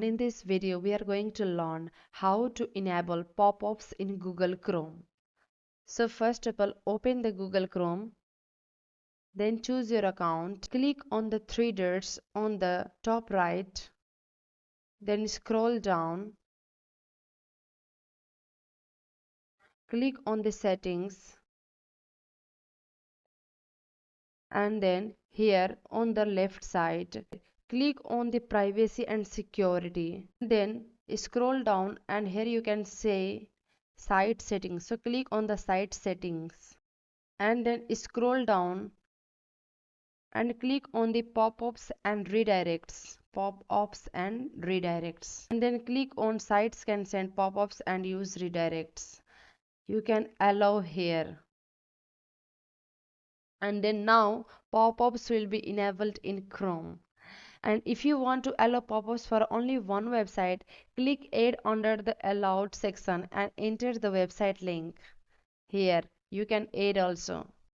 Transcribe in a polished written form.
In this video, we are going to learn how to enable pop-ups in Google Chrome. So first of all, open the Google Chrome, then choose your account, click on the three dots on the top right, then scroll down, click on the settings, and then here on the left side, click on the privacy and security. Then scroll down and here you can say site settings. So click on the site settings and then scroll down and click on the pop-ups and redirects, and then click on sites can send pop-ups and use redirects. You can allow here, and then now pop-ups will be enabled in Chrome. And if you want to allow pop-ups for only one website, click add under the allowed section and enter the website link. Here you can add also.